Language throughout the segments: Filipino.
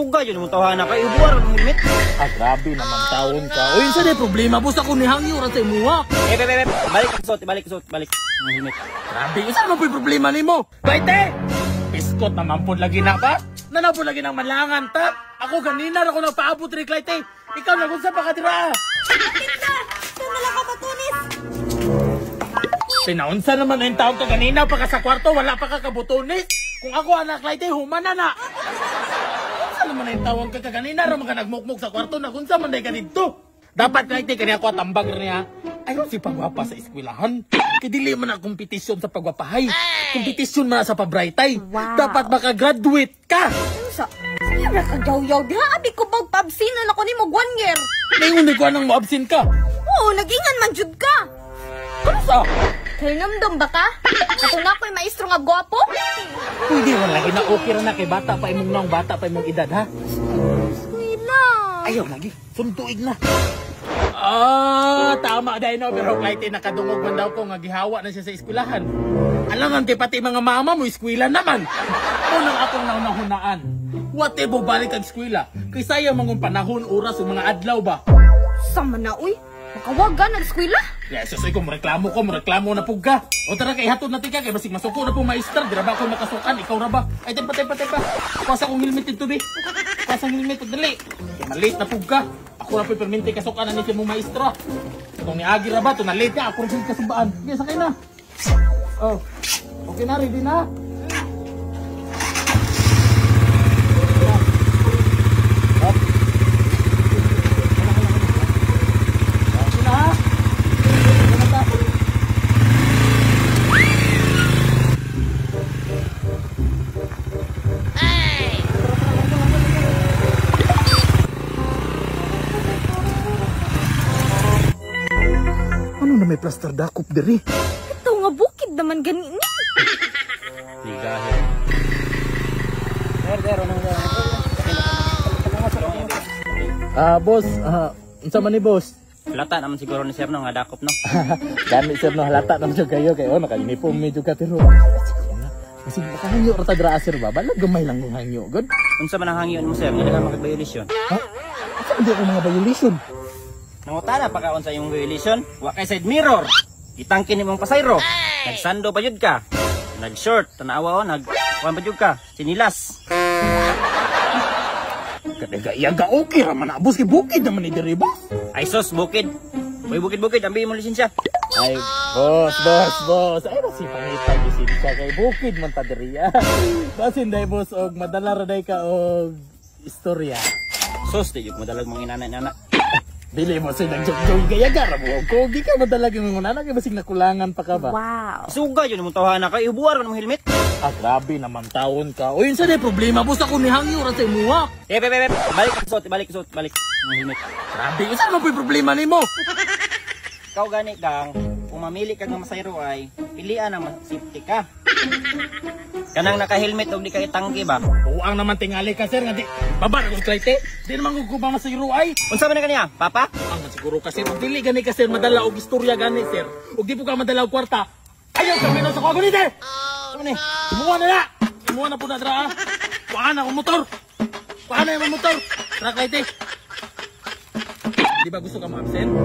Suga yun mong tawahan na kayo. Buwar ang helmet. Ah, grabe naman taon ka. O yun sa di problema. Basta ko nihangyo rin sa imuha. Balik ka suot, balik ka suot, balik. Ang helmet. Grabe, isa naman po yung problema ni mo. Kaite! Biskot naman po lagi na ba? Nanapod lagi ng malangan ta. Ako ganina ako nagpaabot rin, Kaite. Ikaw nagunsa pa ka tira. Tinda! Ito na lang kapatunis! Sinaunsa naman na yung taon ka ganina pa ka sa kwarto, wala pa ka kabutunis. Kung ako anak, Kaite, humana na. Unsa naman na yung tawag ka kanina, raman ka nagmukmuk sa kwarto, nagunsa man day ka dito. Dapat, Kaite, kanya ako atambag rin niya. Ayaw si pagwapa sa eskwelahan. Kaya dili man ang kompetisyon sa pagwapahay. Kompetisyon man sa pabraytay. Wow. Dapat makagraduate ka. Sa Siyempre kagaw-yaw diha. Abi ko magpabsinan ako ni mo 1 year. Ngayon ko anong maabsin ka. Oo, nagingan man jud ka. Ano sa? Kaya namdam ba ka? Ato na ako'y maestro nga gwapo? Pwede rin lagi na okay rin na kay bata pa imong naong bata pa imong edad, ha? Wala. Ayaw lagi. Suntuig na. Tama dahil no. Pero Kaite, nakadungog man daw ko nga gihawa na siya sa eskwelahan. Alam nga, pati mga mama mo, eskwela naman. Unang akong naunahunaan. What if balik ang eskwela? Kay sayang mga panahon, oras, o mga adlaw ba? Sama na, uy. Makawaga na eskwela. Yes, so ko, reklamo na po ka. O tara, kay hatod natin ka, kay basig masuko na po maestra. Di ba ako makasukan, ikaw na ba? Ay, tempa. Kuwasa kong helmet ito, be. Kuwasa kong helmet, dali. Kaya malate na po ka. Ako na po perminti kasukan na niya mong maestra. Itong ni Agi ba, ito na late niya. Ako rin kasumbaan. Sige, sakay na. Oh, okay na, ready na. May plaster dakop diri. Ito nga bukid naman ganini. Ligahit. Boss, unsa man ni boss? Lata naman siguro ni sir no nga dakop no. Gani sir no halata naman siya kayo kay naka-uniform medyo ka pero. Kasi makahangyo ra ta dira sir ba? Balag gamay lang ng hangyo, good? Unsa man ang hangyon mo sir? Dili ka makag-violation. Ha? Ano di ko mga violation? Nangutana pa kaon sa imong violation, wa kay side mirror. Itangkin nimong pasayro. Nagsando pa jud ka. Nag-short, tanawa o kuan pa jud ka. Sinilas. Kadaga iyaga okay ra man abos kay bukid naman ni diri ba? Ay sos bukid. Boy bukid ambi mo lisensya. Ay boss. Ay si pangita lisensya kay bukid man ta diri. Basin dai boss og madala ra dai ka og istorya. Sos di jud madalag mong inana. Dili mo sila nag-joke gaya gara mo. Kung di ka madalag yung mga nanak, basig nakulangan pa ka ba? Wow. Suga yun mong tawahan na kayo. Buwar ng helmet. Ah, grabe naman taon ka. O yun sa di problema, basta ko nihangyo rin sa imuha. Balik ka suot, balik. Ang helmet. Grabe, isa naman po yung problema ni mo. Ikaw gani kang, kung mamili ka ng masayro ay, pilian ang safety ka. Kanang naka-helmet o di ka itanggi ba? Buang naman tingali ka sir, nga di. Babar ako Kaite. Di naman ko ba masayro ay. Unsa man na kaniya, papa? Ang siguro kasi, kung dili gani ka sir, madala og istorya gani sir. O di po ka madala og kwarta. Ayaw sa minos ako gani sir. Ano ni? Sumuha na po na dra ha. Paano akong motor? Paano yung motor? Tara Kaite. Di ba gusto ka ma-absent?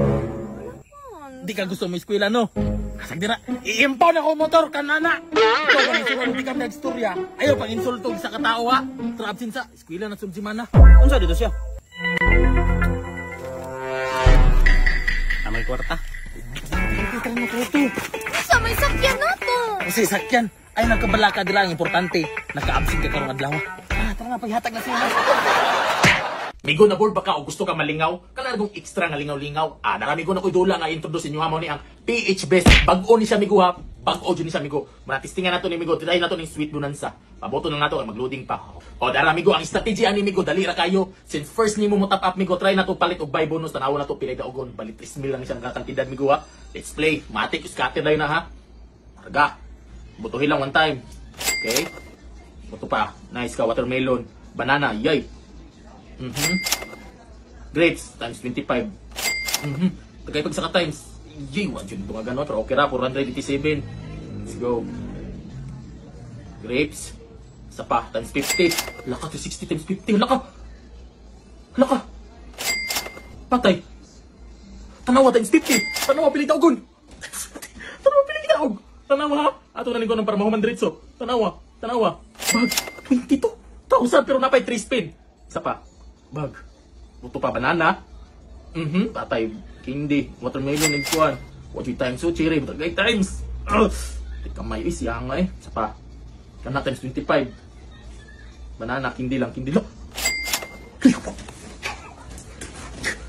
Di ka gusto mo eskwela no? Kasag dira, iimpaw na ko motor kanana. Ito kung isuwa mo di ka na-ekstorya. Ayaw pang insulto sa katao ha. Tara absent sa eskwela na sumsimana. Unsa dito siya? Amay kwarta. Tara na ko. Sa may sakyan na to. Kasi sakyan, ay nagkabalaka dira ang importante. Naka-absent ka karong adlaw. Tara na paghatag na siya. Migo na board baka o gusto ka malingaw, kalargong extra nga lingaw-lingaw. Narami ko na ko dula nga introduce inyo mo ni ang PH Best. Bag-o ni siya migo ha. Bag-o ni siya migo. Muna-testingan nato ni migo. Try nato ng sweet bonanza. Paboto na nato ang mag-loading pa. O dara migo, ang strategy ani migo, dali ra kayo. Since first nimo mo top up migo, try nato palit og buy bonus. Tanawa nato pilay daogon. Balit 3,000 lang siyang kantidad migo ha. Let's play. Matik scatter dai na ha. Marga. Butuhin lang one time. Okay? Buto pa. Nice ka watermelon. Banana. Yay. Grapes times 25. Tagay pag saka times. Yay, 1 yun mga gano'n. Pero okay ra, 487. Let's go. Grapes. Isa pa, times 50. Laka to 60 times 50. Laka. Hala ka. Patay. Tanawa times 50. Tanawa pili taogon. Tanawa pili taog. Tanawa ha. Ato na linggo ng para mahuman diretso. Tanawa. Tanawa. Bag. 22,000 pero napay 3 spin. Isa pa. Bag. Buto pa banana. Patay. Candy. Watermelon and kuan. What you times so cherry. But 8 times. Kamay is yang eh. Isa pa. Kana times 25. Banana. Candy lang. Candy lang.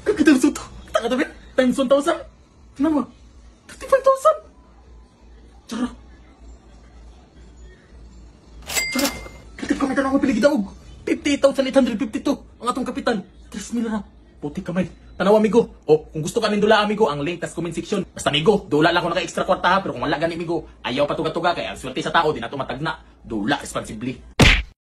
Kagitang suto. Takatabi. Times 1,000. Tanawa. 35,000. Tsara. Tsara. Kitip kami tanong ko piligi daog. 58,852. Ang atong kapitan. 3 mil na. Puti kamay. Tanaw amigo. O, kung gusto ka nindula amigo, ang link tas comment section. Basta amigo, dula lang ako naka-extra kwarta ha. Pero kung wala gani amigo, ayaw patuga-tuga. Kaya ang swerte sa tao, di na tumatagna. Dula responsibly.